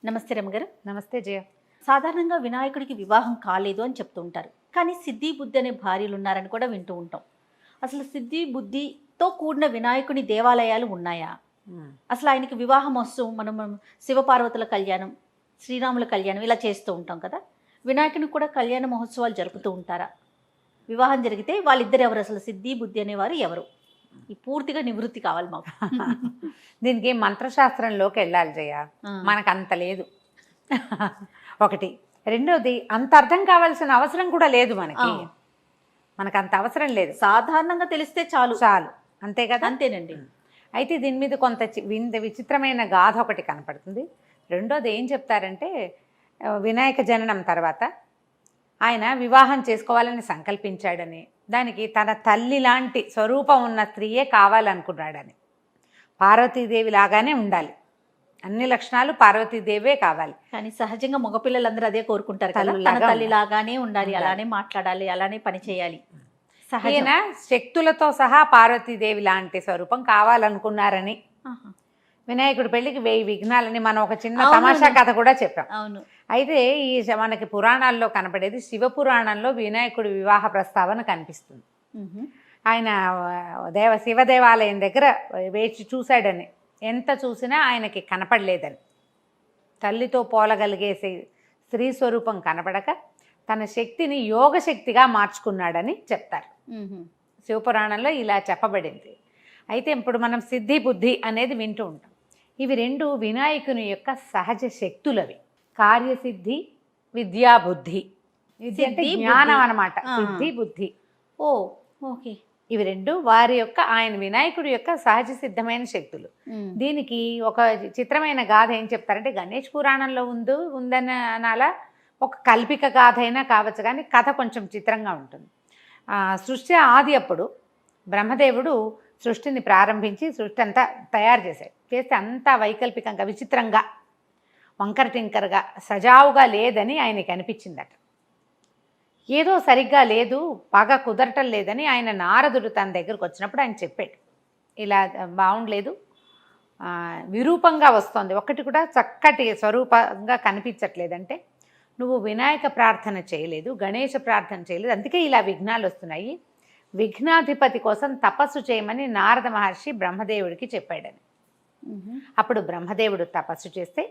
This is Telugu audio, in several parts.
నమస్తే రమగారు. నమస్తే జయ. సాధారణంగా వినాయకుడికి వివాహం కాలేదు అని చెప్తూ ఉంటారు. కానీ సిద్ధి బుద్ధి అనే భార్యలు ఉన్నారని కూడా వింటూ ఉంటాం. అసలు సిద్ధి బుద్ధితో కూడిన వినాయకుని దేవాలయాలు ఉన్నాయా? అసలు ఆయనకి వివాహ మహోత్సవం మనం శివపార్వతుల కళ్యాణం, శ్రీరాముల కళ్యాణం ఇలా చేస్తూ ఉంటాం కదా. వినాయకునికి కూడా కళ్యాణ మహోత్సవాలు జరుపుతూ ఉంటారా? వివాహం జరిగితే వాళ్ళిద్దరు ఎవరు? అసలు సిద్ధి బుద్ధి అనేవారు ఎవరు? ఈ పూర్తిగా నివృత్తి కావాలి మాకు. దీనికి మంత్రశాస్త్రంలోకి వెళ్ళాలి జయ. మనకు అంత లేదు. ఒకటి. రెండోది, అంత అర్థం కావాల్సిన అవసరం కూడా లేదు మనకి. మనకు అంత అవసరం లేదు. సాధారణంగా తెలిస్తే చాలు చాలు, అంతే కదా. అంతేనండి. అయితే దీని మీద కొంత విచిత్రమైన గాథ ఒకటి కనపడుతుంది. రెండోది ఏం చెప్తారంటే, వినాయక జననం తర్వాత ఆయన వివాహం చేసుకోవాలని సంకల్పించాడని, దానికి తన తల్లి లాంటి స్వరూపం ఉన్న స్త్రీయే కావాలనుకున్నాడని. పార్వతీదేవి లాగానే ఉండాలి, అన్ని లక్షణాలు పార్వతీదేవే కావాలి. కానీ సహజంగా మగపిల్లలందరూ అదే కోరుకుంటారు కదా, తన తల్లి లాగానే ఉండాలి, అలానే మాట్లాడాలి, అలానే పని చేయాలి. ఈయన శక్తులతో సహా పార్వతీదేవి లాంటి స్వరూపం కావాలనుకున్నారని వినాయకుడి పెళ్లికి 1000 విఘ్నాలని మనం ఒక చిన్న తమాషా కథ కూడా చెప్పాం. అవును. అయితే ఈ మనకి పురాణాల్లో కనపడేది, శివపురాణంలో వినాయకుడి వివాహ ప్రస్తావన కనిపిస్తుంది. ఆయన శివ దేవాలయం దగ్గర వేచి చూశాడని, ఎంత చూసినా ఆయనకి కనపడలేదని, తల్లితో పోలగలిగే స్త్రీ స్వరూపం కనపడక తన శక్తిని యోగశక్తిగా మార్చుకున్నాడని చెప్తారు. శివపురాణంలో ఇలా చెప్పబడింది. అయితే ఇప్పుడు మనం సిద్ధి బుద్ధి అనేది వింటూ ఉంటాం. ఇవి రెండు వినాయకుని యొక్క సహజ శక్తులవి. కార్యసిద్ధి, విద్యాబుద్ధి. విద్య అంటే జ్ఞానం అన్నమాట, సిద్ధి బుద్ధి. ఓకే. ఇవి రెండు వారి యొక్క, ఆయన వినాయకుడి యొక్క సహజ సిద్ధమైన శక్తులు. దీనికి ఒక చిత్రమైన గాథ ఏం చెప్తారంటే, గణేష్ పురాణంలో ఉందని అనాలా, ఒక కల్పిక గాథ అయినా కావచ్చు, కానీ కథ కొంచెం చిత్రంగా ఉంటుంది. సృష్టి ఆది అప్పుడు బ్రహ్మదేవుడు సృష్టిని ప్రారంభించి సృష్టి అంతా తయారు చేస్తే అంతా వైకల్పికంగా, విచిత్రంగా, వంకర టింకరగా, సజావుగా లేదని ఆయనకి అనిపించిందట. ఏదో సరిగ్గా లేదు, బాగా కుదరటం లేదని ఆయన నారదుడు తన దగ్గరకు వచ్చినప్పుడు ఆయన చెప్పాడు, ఇలా బాగుండలేదు, విరూపంగా వస్తోంది, ఒకటి కూడా చక్కటి స్వరూపంగా కనిపించట్లేదంటే నువ్వు వినాయక ప్రార్థన చేయలేదు, గణేష ప్రార్థన చేయలేదు, అందుకే ఇలా విఘ్నాలు వస్తున్నాయి. విఘ్నాధిపతి కోసం తపస్సు చేయమని నారద మహర్షి బ్రహ్మదేవుడికి చెప్పాడని. అప్పుడు బ్రహ్మదేవుడు తపస్సు చేస్తే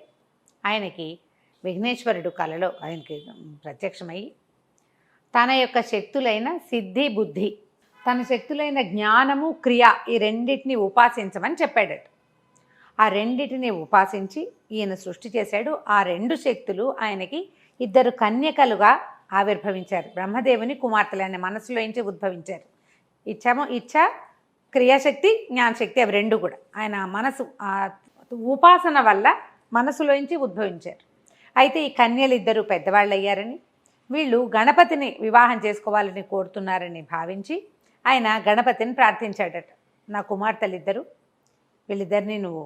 ఆయనకి విఘ్నేశ్వరుడు కలలో ఆయనకి ప్రత్యక్షమయ్యి తన యొక్క శక్తులైన సిద్ధి బుద్ధి, తన శక్తులైన జ్ఞానము క్రియ, ఈ రెండింటిని ఉపాసించమని చెప్పాడట. ఆ రెండింటిని ఉపాసించి ఈయన సృష్టి చేశాడు. ఆ రెండు శక్తులు ఆయనకి 2 కన్యకలుగా ఆవిర్భవించారు. బ్రహ్మదేవుని కుమార్తెలైన మనసులోంచి ఉద్భవించారు. ఇచ్చ, క్రియాశక్తి, జ్ఞానశక్తి, అవి రెండు కూడా ఆయన మనసు ఉపాసన వల్ల మనసులోంచి ఉద్భవించారు. అయితే ఈ కన్యలు 2 పెద్దవాళ్ళు అయ్యారని, వీళ్ళు గణపతిని వివాహం చేసుకోవాలని కోరుతున్నారని భావించి ఆయన గణపతిని ప్రార్థించాడట. నా కుమార్తెలు 2, వీళ్ళిద్దరిని నువ్వు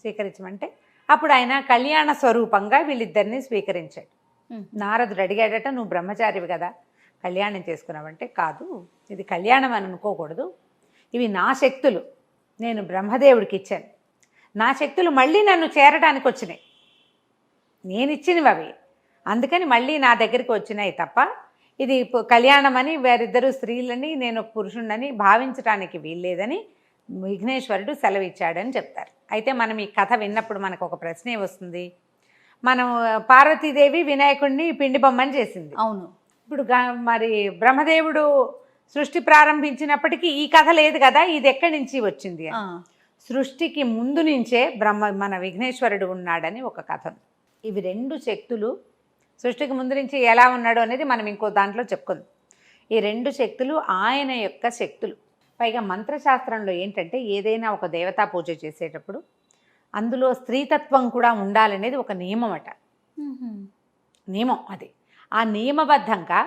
స్వీకరించమంటే అప్పుడు ఆయన కళ్యాణ స్వరూపంగా వీళ్ళిద్దరిని స్వీకరించాడు. నారదుడు అడిగాడట, నువ్వు బ్రహ్మచారివి కదా, కళ్యాణం చేసుకున్నావంటే, కాదు, ఇది కళ్యాణం అని అనుకోకూడదు, ఇవి నా శక్తులు, నేను బ్రహ్మదేవుడికి ఇచ్చాను, నా శక్తులు మళ్ళీ నన్ను చేరడానికి వచ్చినాయి, నేను ఇచ్చినవి అవి, అందుకని మళ్ళీ నా దగ్గరికి వచ్చినాయి తప్ప ఇది కళ్యాణం అని వారిద్దరూ స్త్రీలని నేను పురుషుణ్ణని భావించడానికి వీల్లేదని విఘ్నేశ్వరుడు సెలవిచ్చాడని చెప్తారు. అయితే మనం ఈ కథ విన్నప్పుడు మనకు ఒక ప్రశ్నే వస్తుంది, మనం పార్వతీదేవి వినాయకుడిని పిండి బొమ్మని చేసింది. అవును. ఇప్పుడు మరి బ్రహ్మదేవుడు సృష్టి ప్రారంభించినప్పటికీ ఈ కథ లేదు కదా, ఇది ఎక్కడి నుంచి వచ్చింది? సృష్టికి ముందు నుంచే మన విఘ్నేశ్వరుడు ఉన్నాడని ఒక కథ. ఇవి రెండు శక్తులు సృష్టికి ముందు నుంచి ఎలా ఉన్నాడు అనేది మనం ఇంకో దాంట్లో చెప్పుకుందాం. ఈ రెండు శక్తులు ఆయన యొక్క శక్తులు. పైగా మంత్రశాస్త్రంలో ఏంటంటే, ఏదైనా ఒక దేవతా పూజ చేసేటప్పుడు అందులో స్త్రీతత్వం కూడా ఉండాలనేది ఒక నియమం అట. నియమం అది. ఆ నియమబద్ధంగా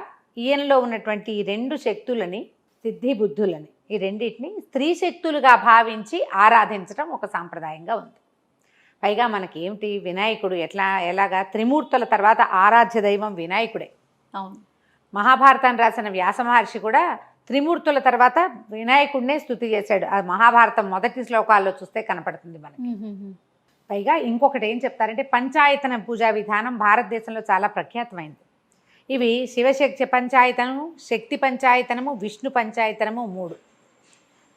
ఈయనలో ఉన్నటువంటి ఈ రెండు శక్తులని, సిద్ధి బుద్ధులని, ఈ రెండింటిని స్త్రీ శక్తులుగా భావించి ఆరాధించడం ఒక సాంప్రదాయంగా ఉంది. పైగా మనకి ఏమిటి, వినాయకుడు ఎలాగా త్రిమూర్తుల తర్వాత ఆరాధ్య దైవం వినాయకుడే. అవును. మహాభారతాన్ని రాసిన వ్యాస మహర్షి కూడా త్రిమూర్తుల తర్వాత వినాయకుడినే స్తుతి చేశాడు. ఆ మహాభారతం మొదటి శ్లోకాల్లో చూస్తే కనపడుతుంది మనకి. పైగా ఇంకొకటి ఏం చెప్తారంటే పంచాయతన పూజా విధానం భారతదేశంలో చాలా ప్రఖ్యాతమైంది. ఇవి శివశక్తి పంచాయతనము, శక్తి పంచాయతనము, విష్ణు పంచాయతనము,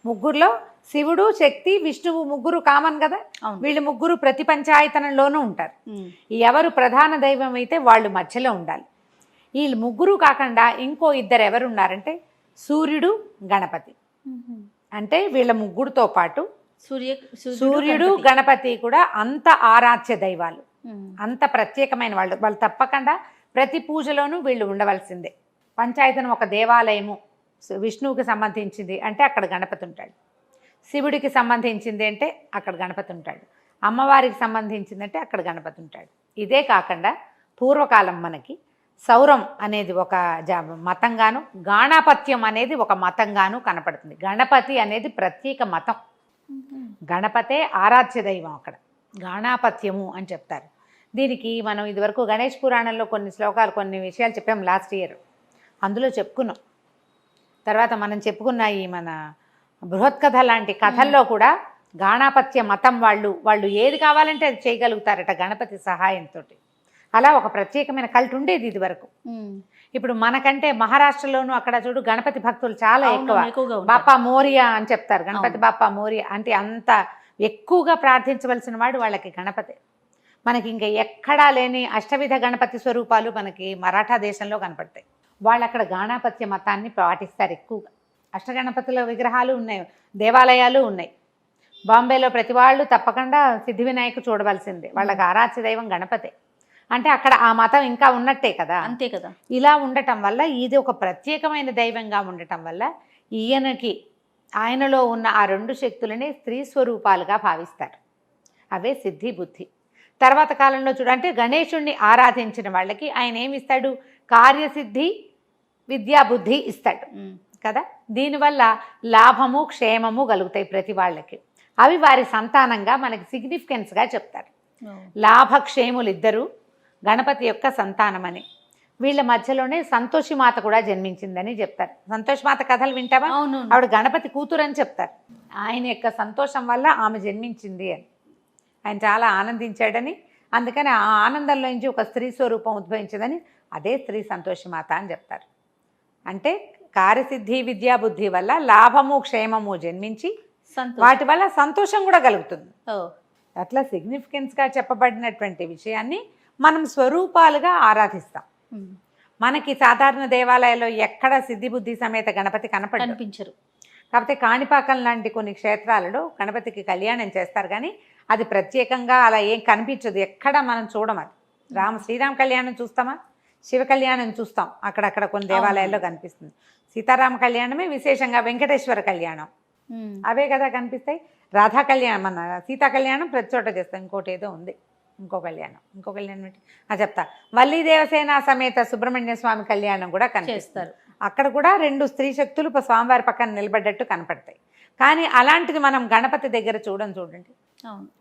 ముగ్గురులో శివుడు, శక్తి, విష్ణువు ముగ్గురు కామన్ కదా. వీళ్ళు ముగ్గురు ప్రతి పంచాయతనంలోనూ ఉంటారు. ఎవరు ప్రధాన దైవం అయితే వాళ్ళు మధ్యలో ఉండాలి. వీళ్ళు ముగ్గురు కాకుండా ఇంకో ఇద్దరు ఎవరు ఉన్నారంటే సూర్యుడు, గణపతి. అంటే వీళ్ళ ముగ్గురుతో పాటు సూర్యుడు, గణపతి కూడా అంత ఆరాధ్య దైవాలు, అంత ప్రత్యేకమైన వాళ్ళు. వాళ్ళు తప్పకుండా ప్రతి పూజలోనూ వీళ్ళు ఉండవలసిందే. పంచాయతనం ఒక దేవాలయము, విష్ణువుకి సంబంధించింది అంటే అక్కడ గణపతి ఉంటాడు, శివుడికి సంబంధించింది అంటే అక్కడ గణపతి ఉంటాడు, అమ్మవారికి సంబంధించింది అంటే అక్కడ గణపతి ఉంటాడు. ఇదే కాకుండా పూర్వకాలం మనకి సౌరం అనేది ఒక మతంగాను, గాణాపత్యం అనేది ఒక మతంగాను కనపడుతుంది. గణపతి అనేది ప్రత్యేక మతం, గణపతే ఆరాధ్య దైవం, అక్కడ గాణాపత్యము అని చెప్తారు. దీనికి మనం ఇదివరకు గణేష్ పురాణంలో కొన్ని శ్లోకాలు, కొన్ని విషయాలు చెప్పాం లాస్ట్ ఇయర్, అందులో చెప్పుకున్నాం. తర్వాత మనం చెప్పుకున్న ఈ మన బృహత్కథ లాంటి కథల్లో కూడా గాణాపత్య మతం వాళ్ళు ఏది కావాలంటే అది చేయగలుగుతారట గణపతి సహాయంతో. అలా ఒక ప్రత్యేకమైన కల్ట్ ఉండేది ఇది వరకు. ఇప్పుడు మనకంటే మహారాష్ట్రలోనూ అక్కడ చూడు గణపతి భక్తులు చాలా ఎక్కువ, బాపా మోరియా అని చెప్తారు. గణపతి బాపా మోరియా అంటే అంత ఎక్కువగా ప్రార్థించవలసిన వాడు వాళ్ళకి గణపతి. మనకి ఇంకా ఎక్కడా లేని అష్టవిధ గణపతి స్వరూపాలు మనకి మరాఠా దేశంలో కనపడతాయి. వాళ్ళు అక్కడ గాణాపత్య మతాన్ని పాటిస్తారు ఎక్కువగా. అష్టగణపతుల విగ్రహాలు ఉన్నాయి, దేవాలయాలు ఉన్నాయి. బాంబేలో ప్రతి వాళ్ళు తప్పకుండా సిద్ధి వినాయకు చూడవలసిందే, వాళ్ళకి ఆరాధ్య దైవం గణపతే. అంటే అక్కడ ఆ మతం ఇంకా ఉన్నట్టే కదా. అంతే కదా. ఇలా ఉండటం వల్ల ఇది ఒక ప్రత్యేకమైన దైవంగా ఉండటం వల్ల ఆయనలో ఉన్న ఆ రెండు శక్తులని స్త్రీ స్వరూపాలుగా భావిస్తారు. అవే సిద్ధి, బుద్ధి. తర్వాత కాలంలో చూడంటే గణేశుణ్ణి ఆరాధించిన వాళ్ళకి ఆయన ఏమి ఇస్తాడు? కార్యసిద్ధి, విద్యా, బుద్ధి ఇస్తాడు కదా. దీనివల్ల లాభము, క్షేమము కలుగుతాయి ప్రతి వాళ్ళకి. అవి వారి సంతానంగా మనకి సిగ్నిఫికెన్స్గా చెప్తారు. లాభక్షేములు ఇద్దరు గణపతి యొక్క సంతానమని. వీళ్ళ మధ్యలోనే సంతోషిమాత కూడా జన్మించిందని చెప్తారు. సంతోషిమాత కథలు వింటావా? ఆవిడ గణపతి కూతురు అని చెప్తారు. ఆయన యొక్క సంతోషం వల్ల ఆమె జన్మించింది అని, ఆయన చాలా ఆనందించాడని, అందుకని ఆ ఆనందంలో నుంచి ఒక స్త్రీ స్వరూపం ఉద్భవించిందని, అదే స్త్రీ సంతోషిమాత అని చెప్తారు. అంటే కార్యసిద్ధి, విద్యా, బుద్ధి వల్ల లాభము, క్షేమము జన్మించి వాటి వల్ల సంతోషం కూడా కలుగుతుంది. అట్లా సిగ్నిఫికెన్స్గా చెప్పబడినటువంటి విషయాన్ని మనం స్వరూపాలుగా ఆరాధిస్తాం. మనకి సాధారణ దేవాలయాల్లో ఎక్కడ సిద్ధి, బుద్ధి సమేత గణపతి కనిపించరు. కాకపోతే కాణిపాకం లాంటి కొన్ని క్షేత్రాలలో గణపతికి కళ్యాణం చేస్తారు, కానీ అది ప్రత్యేకంగా అలా ఏం కనిపించదు, ఎక్కడ మనం చూడం. అది శ్రీరామ కళ్యాణం చూస్తామా, శివ కళ్యాణం చూస్తాం, అక్కడక్కడ కొన్ని దేవాలయాల్లో కనిపిస్తుంది. సీతారామ కళ్యాణమే విశేషంగా, వెంకటేశ్వర కళ్యాణం అవే కదా కనిపిస్తాయి. రాధా కళ్యాణం, మన సీతా కళ్యాణం ప్రతి చోట చేస్తాం. ఇంకోటి ఏదో ఉంది, ఇంకో కళ్యాణం చెప్తా. వల్లీ దేవసేన సమేత సుబ్రహ్మణ్య స్వామి కళ్యాణం కూడా కనిపిస్తారు. అక్కడ కూడా రెండు స్త్రీ శక్తులు స్వామివారి పక్కన నిలబడ్డట్టు కనపడతాయి. కానీ అలాంటిది మనం గణపతి దగ్గర చూడండి.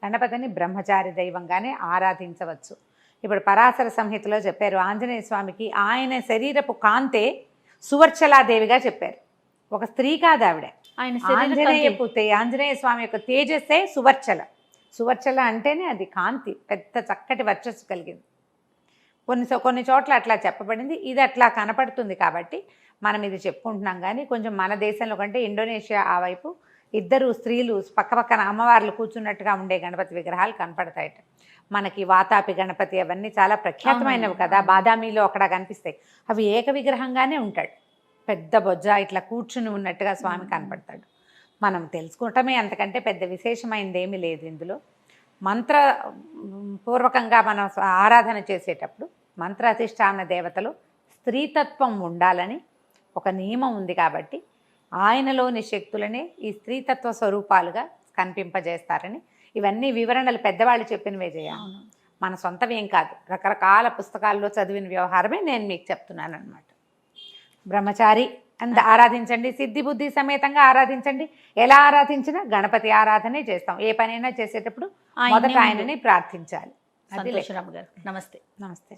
గణపతిని బ్రహ్మచారి దైవంగానే ఆరాధించవచ్చు. ఇప్పుడు పరాశర సంహితలో చెప్పారు, ఆంజనేయ స్వామికి ఆయన శరీరపు కాంతే సువర్చలాదేవిగా చెప్పారు. ఒక స్త్రీ కాదు ఆవిడ, ఆంజనేయ స్వామి యొక్క తేజస్సే సువర్చల. సువర్చల అంటేనే అది కాంతి, పెద్ద చక్కటి వర్చస్సు కలిగింది. కొన్ని చోట్ల అట్లా చెప్పబడింది. ఇది అట్లా కనపడుతుంది కాబట్టి మనం ఇది చెప్పుకుంటున్నాం. కానీ కొంచెం మన దేశంలో కంటే ఇండోనేషియా ఆ వైపు ఇద్దరు స్త్రీలు పక్కపక్కన అమ్మవార్లు కూర్చున్నట్టుగా ఉండే గణపతి విగ్రహాలు కనపడతాయట. మనకి వాతాపి గణపతి అవన్నీ చాలా ప్రఖ్యాతమైనవి కదా, బాదామిలో అక్కడ కనిపిస్తాయి. అవి ఏక విగ్రహంగానే ఉంటాడు, పెద్ద బొజ్జ ఇట్లా కూర్చుని ఉన్నట్టుగా స్వామి కనపడతాడు. మనం తెలుసుకోవటమే, అంతకంటే పెద్ద విశేషమైనది ఏమీ లేదు ఇందులో. పూర్వకంగా మనం ఆరాధన చేసేటప్పుడు మంత్రాధిష్టాన దేవతలు స్త్రీతత్వం ఉండాలని ఒక నియమం ఉంది కాబట్టి ఆయనలోని శక్తులనే ఈ స్త్రీతత్వ స్వరూపాలుగా కనిపింపజేస్తారని ఇవన్నీ వివరణలు పెద్దవాళ్ళు చెప్పినవే చేయాలి, మన సొంతమేం కాదు. రకరకాల పుస్తకాల్లో చదివిన వ్యవహారమే నేను మీకు చెప్తున్నాను అన్నమాట. బ్రహ్మచారి అంత ఆరాధించండి, సిద్ధి బుద్ధి సమేతంగా ఆరాధించండి. ఎలా ఆరాధించినా గణపతి ఆరాధనే చేస్తాం. ఏ పనైనా చేసేటప్పుడు మొదట ఆయనని ప్రార్థించాలి. అది నమస్తే. నమస్తే.